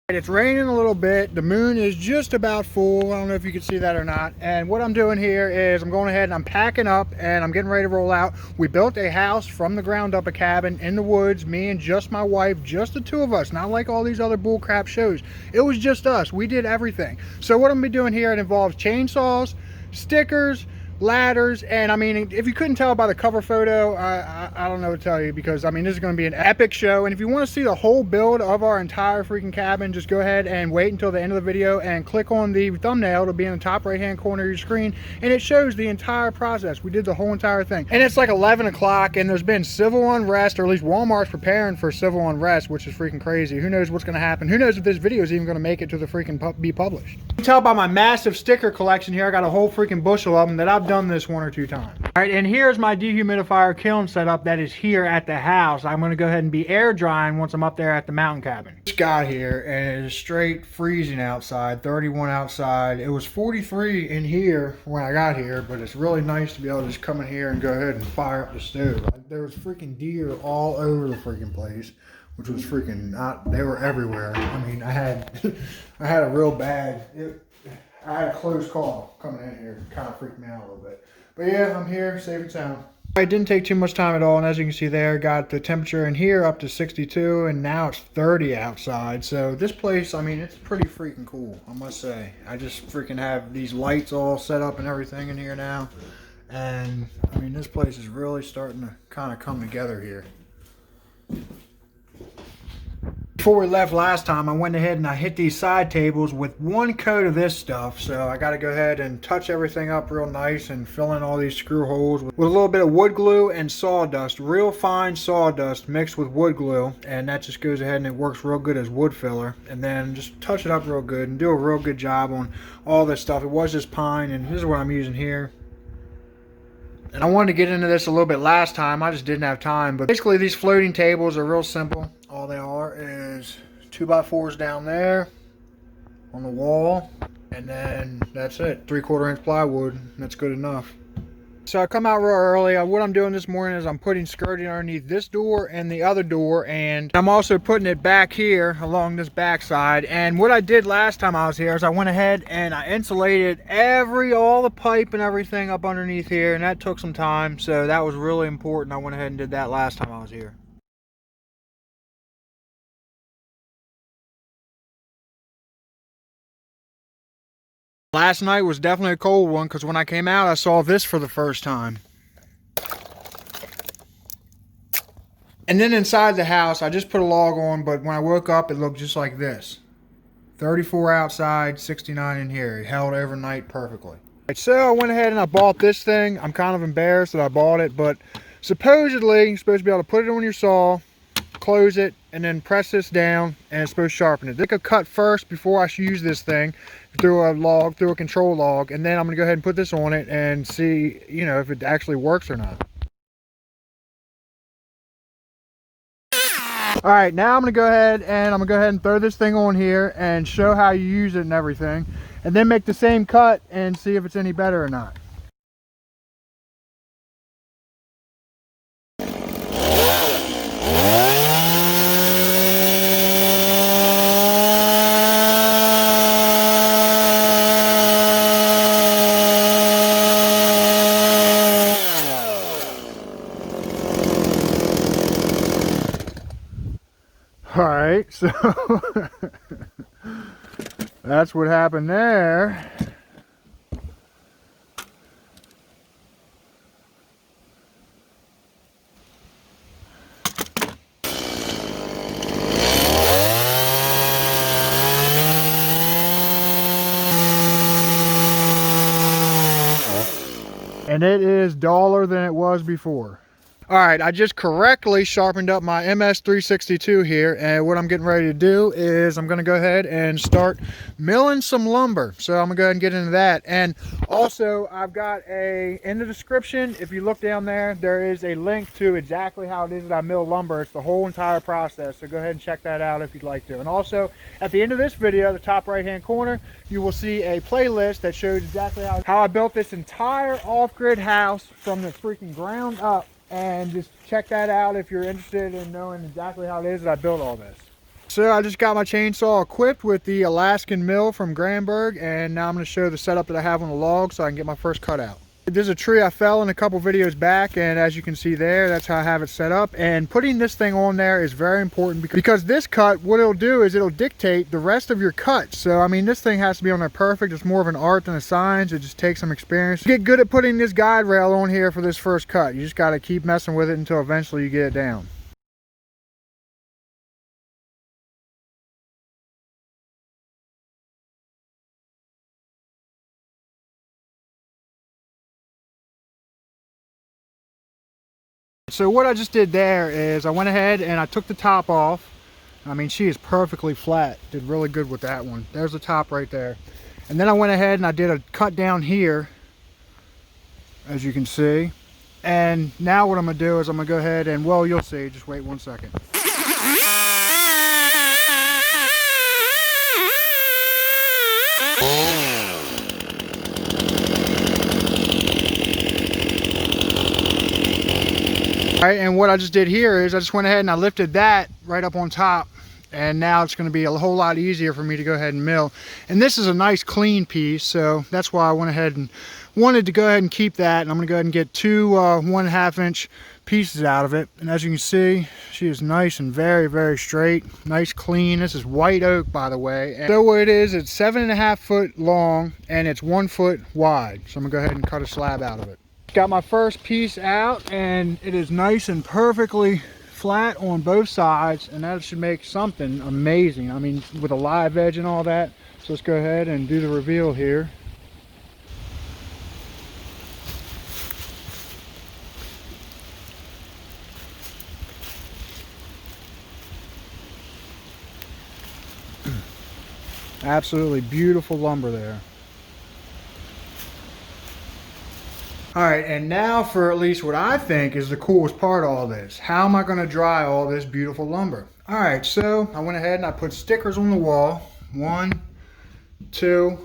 It's raining a little bit. The moon is just about full. I don't know if you can see that or not. And what I'm doing here is I'm going ahead and I'm packing up and I'm getting ready to roll out. We built a house from the ground up, a cabin in the woods, me and just my wife, just the two of us, not like all these other bullcrap shows. It was just us. We did everything. So what I'm gonna be doing here, it involves chainsaws, stickers, ladders, and I mean, if you couldn't tell by the cover photo, I don't know what to tell you, because I mean, this is going to be an epic show. And if you want to see the whole build of our entire freaking cabin, just go ahead and wait until the end of the video and click on the thumbnail. It'll be in the top right hand corner of your screen, and it shows the entire process. We did the whole entire thing, and it's like 11 o'clock, and there's been civil unrest, or at least Walmart's preparing for civil unrest, which is freaking crazy. Who knows what's going to happen? Who knows if this video is even going to make it to the freaking be published? You can tell by my massive sticker collection here, I got a whole freaking bushel of them that I've done this 1 or 2 times. All right, and here's my dehumidifier kiln setup that is here at the house. I'm going to go ahead and be air drying once I'm up there at the mountain cabin. Just got here and it is straight freezing outside, 31 outside. It was 43 in here when I got here, but it's really nice to be able to just come in here and go ahead and fire up the stove. There was freaking deer all over the freaking place, which was freaking not, they were everywhere. I mean, I had a real bad, I had a close call coming in here. It kind of freaked me out a little bit. But yeah, I'm here, safe and sound. It didn't take too much time at all, and as you can see there, got the temperature in here up to 62, and now it's 30 outside. So this place, I mean, it's pretty freaking cool, I must say. I just freaking have these lights all set up and everything in here now. And I mean, this place is really starting to kind of come together here. Before we left last time, I went ahead and I hit these side tables with 1 coat of this stuff. So I got to go ahead and touch everything up real nice and fill in all these screw holes with a little bit of wood glue and sawdust, real fine sawdust mixed with wood glue. And that just goes ahead and it works real good as wood filler. And then just touch it up real good and do a real good job on all this stuff. It was just pine, and this is what I'm using here. And I wanted to get into this a little bit last time, I just didn't have time. But basically these floating tables are real simple. All they are is 2x4s down there on the wall, and then that's it. 3/4 inch plywood, that's good enough. So I come out real early. What I'm doing this morning is I'm putting skirting underneath this door and the other door, and I'm also putting it back here along this back side. And what I did last time I was here is I went ahead and I insulated all the pipe and everything up underneath here, and that took some time, so that was really important. I went ahead and did that last time I was here. Last night was definitely a cold one, because when I came out I saw this for the first time. And then inside the house I just put a log on, but when I woke up it looked just like this. 34 outside, 69 in here. It held overnight perfectly. So I went ahead and I bought this thing. I'm kind of embarrassed that I bought it, but supposedly you're supposed to be able to put it on your saw, close it, and then press this down, and it's supposed to sharpen it. Take a cut first before I use this thing through a control log, and then I'm gonna go ahead and put this on it and see, you know, if it actually works or not. All right, now I'm gonna go ahead and throw this thing on here and show how you use it and everything, and then make the same cut and see if it's any better or not. All right, so that's what happened there. And it is duller than it was before. All right, I just correctly sharpened up my MS362 here, and what I'm getting ready to do is I'm gonna go ahead and start milling some lumber. So I'm gonna go ahead and get into that. And also I've got in the description, if you look down there, there is a link to exactly how it is that I mill lumber. It's the whole entire process, so go ahead and check that out if you'd like to. And also at the end of this video, the top right hand corner, you will see a playlist that shows exactly how I built this entire off-grid house from the freaking ground up. And just check that out if you're interested in knowing exactly how it is that I built all this. So I just got my chainsaw equipped with the Alaskan mill from Granberg, and now I'm going to show the setup that I have on the log so I can get my first cut out. There's a tree I fell in a couple videos back, and as you can see there, that's how I have it set up. And putting this thing on there is very important because this cut, what it'll do is it'll dictate the rest of your cut. So I mean, this thing has to be on there perfect. It's more of an art than a science. It just takes some experience. Get good at putting this guide rail on here for this first cut. You just got to keep messing with it until eventually you get it down. So what I just did there is I went ahead and I took the top off. I mean, she is perfectly flat. Did really good with that one. There's the top right there. And then I went ahead and I did a cut down here, as you can see. And now what I'm gonna do is I'm gonna go ahead and, well, you'll see, just wait 1 second. All right, and what I just did here is I just went ahead and I lifted that right up on top, and now it's going to be a whole lot easier for me to go ahead and mill. And this is a nice clean piece, so that's why I went ahead and wanted to go ahead and keep that. And I'm going to go ahead and get two 1/2 inch pieces out of it. And as you can see, she is nice and very, very straight, nice clean. This is white oak, by the way. And so what it is, it's 7.5 foot long and it's 1 foot wide. So I'm gonna go ahead and cut a slab out of it. Got my first piece out and it is nice and perfectly flat on both sides, and that should make something amazing. I mean, with a live edge and all that. So let's go ahead and do the reveal here. Absolutely beautiful lumber there. All right, and now for at least what I think is the coolest part of all this. How am I gonna dry all this beautiful lumber? All right, so I went ahead and I put stickers on the wall. 1, 2,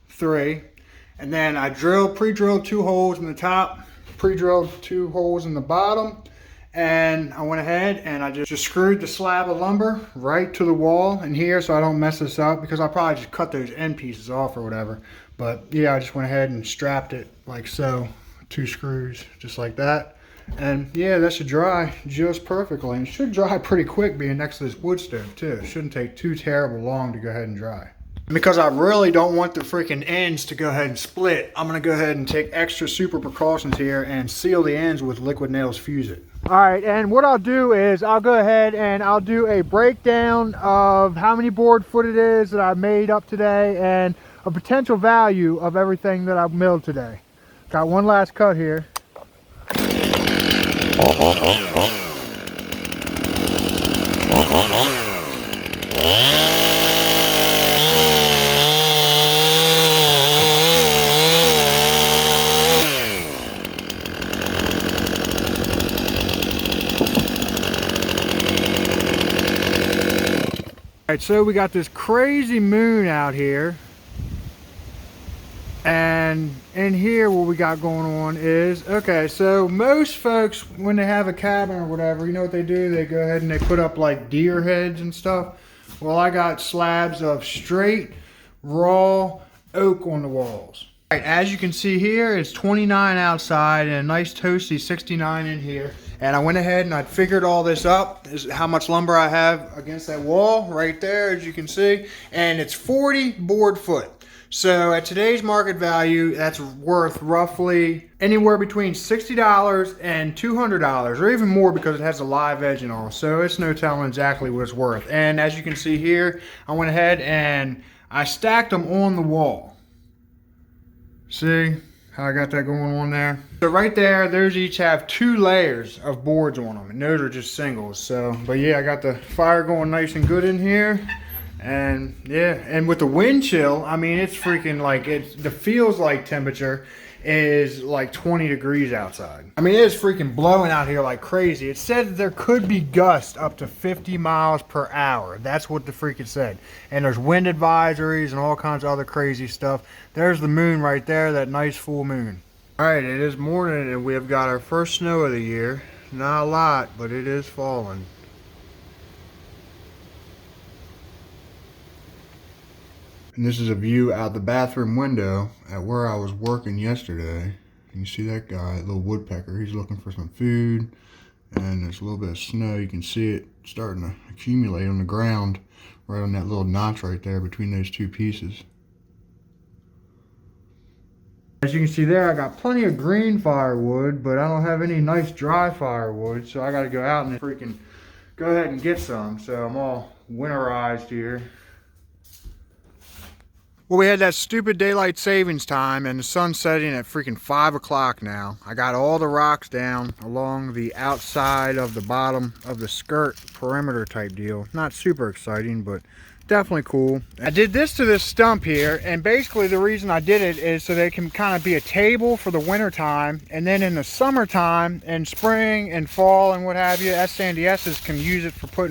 3. And then I pre-drilled 2 holes in the top, pre-drilled 2 holes in the bottom. And I went ahead and I just screwed the slab of lumber right to the wall in here so I don't mess this up, because I'll probably just cut those end pieces off or whatever. But yeah, I just went ahead and strapped it like so. 2 screws just like that, and yeah, that should dry just perfectly, and it should dry pretty quick being next to this wood stove too. It shouldn't take too terrible long to go ahead and dry. And because I really don't want the freaking ends to go ahead and split, I'm gonna go ahead and take extra super precautions here and seal the ends with liquid nails fuse it. All right, and what I'll do is I'll go ahead and I'll do a breakdown of how many board foot it is that I made up today and a potential value of everything that I've milled today. Got one last cut here. All right, so we got this crazy moon out here. And in here, what we got going on is, okay, so most folks, when they have a cabin or whatever, you know what they do? They go ahead and they put up like deer heads and stuff. Well, I got slabs of straight, raw oak on the walls. All right, as you can see here, it's 29 outside and a nice toasty 69 in here. And I went ahead and I figured all this up, is how much lumber I have against that wall right there, as you can see. And it's 40 board foot. So at today's market value, that's worth roughly anywhere between $60 and $200, or even more because it has a live edge and all. So it's no telling exactly what it's worth. And as you can see here, I went ahead and I stacked them on the wall. See how I got that going on there? So right there, those each have 2 layers of boards on them, and those are just singles. So, but yeah, I got the fire going nice and good in here. And yeah, and with the wind chill, I mean, it's freaking like, the feels like temperature is like 20 degrees outside. I mean, it is freaking blowing out here like crazy. It said that there could be gusts up to 50 miles per hour. That's what the freak it said. And there's wind advisories and all kinds of other crazy stuff. There's the moon right there, that nice full moon. All right, it is morning and we have got our first snow of the year. Not a lot, but it is falling. And this is a view out the bathroom window at where I was working yesterday. You can see that guy, little woodpecker. He's looking for some food. And there's a little bit of snow. You can see it starting to accumulate on the ground right on that little notch right there between those two pieces. As you can see there, I got plenty of green firewood, but I don't have any nice dry firewood, so I got to go out and freaking go ahead and get some. So I'm all winterized here. Well, we had that stupid daylight savings time and the sun's setting at freaking 5 o'clock now. I got all the rocks down along the outside of the bottom of the skirt perimeter type deal. Not super exciting, but definitely cool. I did this to this stump here, and basically the reason I did it is so they can kind of be a table for the winter time, and then in the summertime and spring and fall and what have you, S. can use it for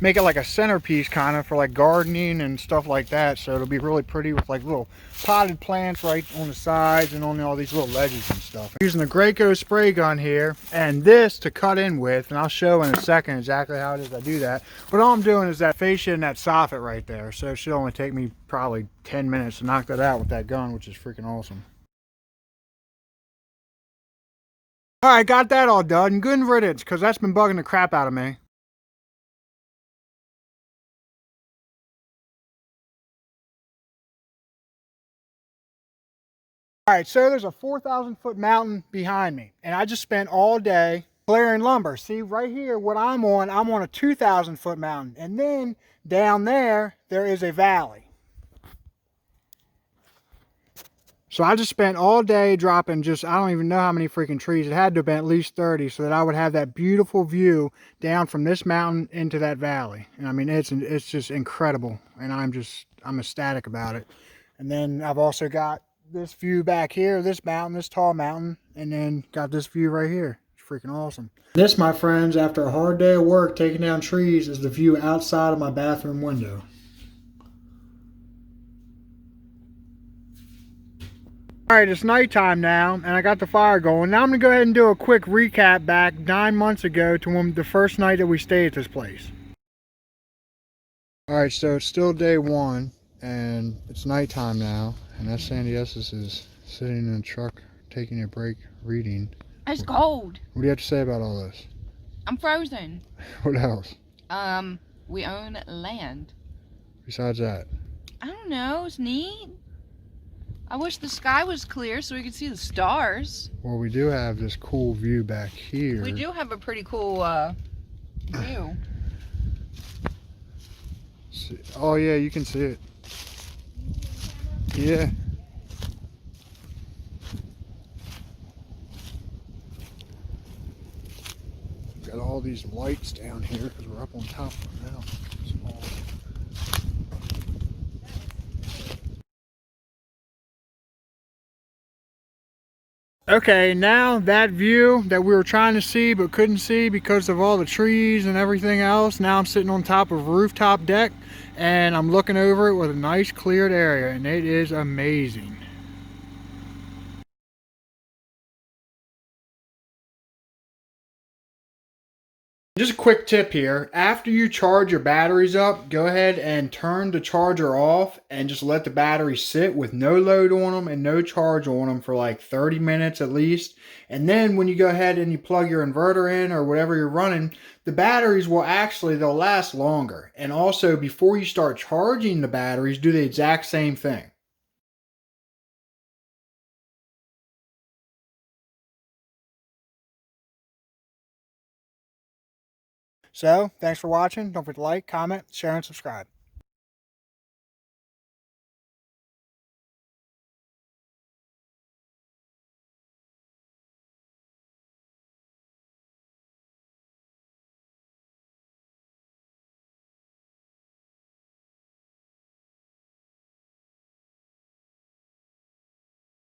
make it like a centerpiece kind of for like gardening and stuff like that. So it'll be really pretty with like little potted plants right on the sides and on all these little ledges and stuff. I'm using the Graco spray gun here and this to cut in with, and I'll show in a second exactly how it is I do that. But all I'm doing is that fascia and that soffit right there. So it should only take me probably 10 minutes to knock that out with that gun, which is freaking awesome. All right, got that all done. Good riddance, because that's been bugging the crap out of me. All right, so there's a 4,000-foot mountain behind me, and I just spent all day clearing lumber. See, right here, what I'm on a 2,000-foot mountain, and then down there is a valley. So I just spent all day dropping I don't even know how many freaking trees. It had to have been at least 30 so that I would have that beautiful view down from this mountain into that valley. And I mean, it's just incredible, and I'm ecstatic about it. And then I've also got this view back here, this mountain, this tall mountain, and then got this view right here. It's freaking awesome. This, my friends, after a hard day of work taking down trees, is the view outside of my bathroom window. All right, it's nighttime now, and I got the fire going. Now I'm gonna go ahead and do a quick recap back 9 months ago to the first night that we stayed at this place. All right, so it's still day one, and it's nighttime now, and that Sandy Estes is sitting in the truck taking a break reading. It's cold. What do you have to say about all this? I'm frozen. What else? We own land. Besides that? I don't know, it's neat. I wish the sky was clear so we could see the stars. Well, we do have this cool view back here. We do have a pretty cool view. Oh yeah, you can see it. Yeah. Got all these lights down here because we're up on top of them now. Okay, now that view that we were trying to see but couldn't see because of all the trees and everything else, now I'm sitting on top of a rooftop deck and I'm looking over it with a nice cleared area, and it is amazing. Just a quick tip here. After you charge your batteries up, go ahead and turn the charger off and just let the batteries sit with no load on them and no charge on them for like 30 minutes at least. And then when you go ahead and you plug your inverter in or whatever you're running, the batteries they'll last longer. And also, before you start charging the batteries, do the exact same thing. So, thanks for watching. Don't forget to like, comment, share, and subscribe.